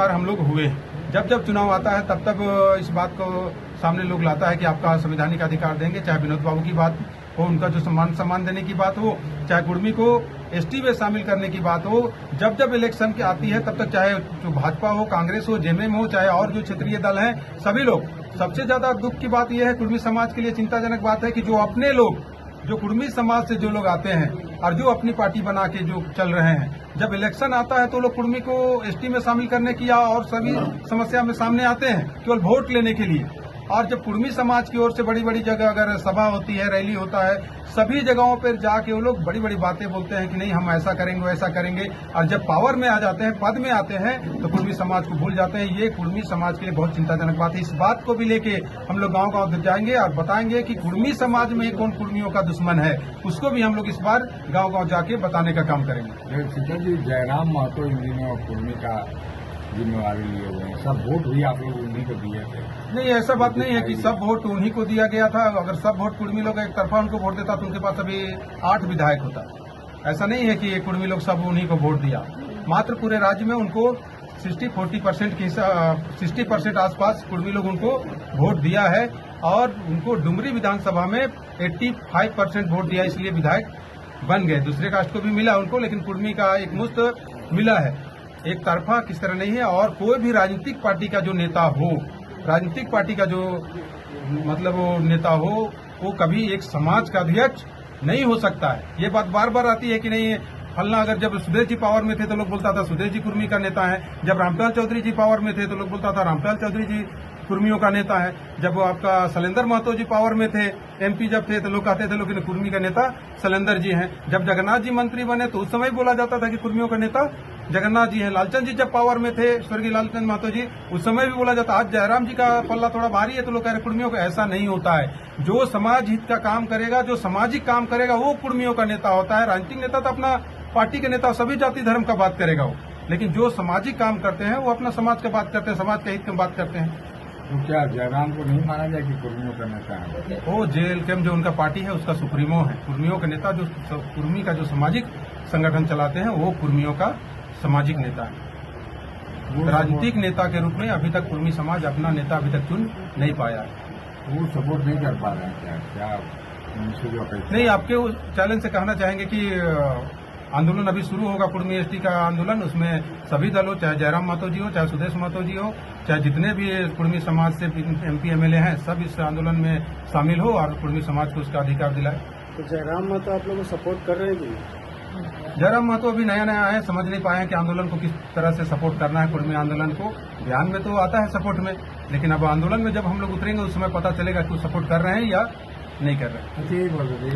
शिकार हम लोग हुए। जब जब चुनाव आता है तब तब इस बात को सामने लोग लाता है कि आपका संवैधानिक अधिकार देंगे, चाहे विनोद बाबू की बात हो, उनका जो सम्मान देने की बात हो, चाहे कुर्मी को एसटी में शामिल करने की बात हो। जब जब इलेक्शन की आती है तब तक चाहे जो भाजपा हो, कांग्रेस हो, जेएमएम हो, चाहे और जो क्षेत्रीय दल हैं, सभी लोग, सबसे ज्यादा दुख की बात यह है, कुर्मी समाज के लिए चिंताजनक बात है कि जो अपने लोग, जो कुर्मी समाज से जो लोग आते हैं और जो अपनी पार्टी बना के जो चल रहे हैं, जब इलेक्शन आता है तो लोग कुर्मी को एसटी में शामिल करने की या और सभी समस्या में सामने आते हैं केवल वोट लेने के लिए। और जब कुर्मी समाज की ओर से बड़ी बड़ी जगह अगर सभा होती है, रैली होता है, सभी जगहों पर जाके वो लोग बड़ी बड़ी बातें बोलते हैं कि नहीं हम ऐसा करेंगे वैसा करेंगे, और जब पावर में आ जाते हैं, पद में आते हैं, तो कुर्मी समाज को भूल जाते हैं। ये कुर्मी समाज के लिए बहुत चिंताजनक बात है। इस बात को भी लेके हम लोग गाँव गाँव जाएंगे और बताएंगे कि कुर्मी समाज में कौन कुर्मियों का दुश्मन है, उसको भी हम लोग इस बार गाँव गाँव जाके बताने का काम करेंगे। शिखर जी, जयराम महतो इन दिनों कुर्मी का जिम्मेवारी लिए हुए हैं, सब वोट भी आप लोग उन्हीं को दिए थे? नहीं, ऐसा बात नहीं है कि सब वोट उन्हीं को दिया गया था। अगर सब वोट कुर्मी लोग एक तरफा उनको वोट देता तो उनके पास अभी 8 विधायक होता। ऐसा नहीं है कि कुर्मी लोग सब उन्हीं को वोट दिया, मात्र पूरे राज्य में उनको 60-40% की 60% आसपास कुर्मी लोग उनको वोट दिया है, और उनको डुमरी विधानसभा में 85% वोट दिया, इसलिए विधायक बन गए। दूसरे कास्ट को भी मिला उनको, लेकिन कुर्मी का एक मुश्त मिला है। एक तरफा किस तरह नहीं है। और कोई भी राजनीतिक पार्टी का जो नेता हो, राजनीतिक पार्टी का जो मतलब वो नेता हो, वो कभी एक समाज का अध्यक्ष नहीं हो सकता है। ये बात बार बार आती है कि नहीं फलना, अगर जब सुदेश जी पावर में थे तो लोग बोलता था सुदेश जी कुर्मी का नेता है, जब रामपाल चौधरी जी पावर में थे तो लोग बोलता था रामपाल चौधरी जी कुर्मियों का नेता है, जब आपका शैलेंद्र महतो जी पावर में थे, एमपी जब थे तो लोग कहते थे लोग कुर्मी का नेता शैलेंद्र जी हैं। जब जगन्नाथ जी मंत्री बने तो उस समय बोला जाता था कि कुर्मियों का नेता जगन्नाथ जी हैं। लालचंद जी जब पावर में थे, स्वर्गीय लालचंद महतो जी, उस समय भी बोला जाता। आज जयराम जी का पल्ला थोड़ा भारी है तो लोग कह रहे कुर्मियों का। ऐसा नहीं होता है। जो समाज हित का काम करेगा, जो सामाजिक काम करेगा, वो कुर्मियों का नेता होता है। राजनीतिक नेता तो अपना पार्टी के नेता सभी जाति धर्म का बात करेगा वो, लेकिन जो सामाजिक काम करते हैं वो अपना समाज का बात करते हैं, समाज के हित की बात करते हैं। तो क्या जयराम को नहीं माना जाए कि कुर्मियों का नेता है? वो जेएलकेएम जो उनका पार्टी है उसका सुप्रीमो है। कुर्मियों का नेता जो कुर्मी का जो सामाजिक संगठन चलाते हैं वो कुर्मियों का सामाजिक नेता है। राजनीतिक नेता के रूप में अभी तक कुर्मी समाज अपना नेता अभी तक चुन नहीं पाया है। वो सपोर्ट नहीं कर पा रहे हैं क्या उनसे जो अपेक्षा? नहीं, आपके चैलेंज से कहना चाहेंगे कि आंदोलन अभी शुरू होगा, कुर्मी एसटी का आंदोलन। उसमें सभी दल हो, चाहे जयराम महतो जी हो, चाहे सुदेश महतो जी हो, चाहे जितने भी कुर्मी समाज से एमपी एमएलए हैं, सब इस आंदोलन में शामिल हो और कुर्मी समाज को उसका अधिकार दिलाए। तो जयराम महतो आप लोग को सपोर्ट कर रहे हैं? जयराम महतो अभी नया नया है, समझ नहीं पाए हैं कि आंदोलन को किस तरह से सपोर्ट करना है। कुर्मी आंदोलन को ध्यान में तो आता है सपोर्ट में, लेकिन अब आंदोलन में जब हम लोग उतरेंगे उस समय पता चलेगा कि वो सपोर्ट कर रहे हैं या नहीं कर रहे हैं। अच्छा, ये बोल रहे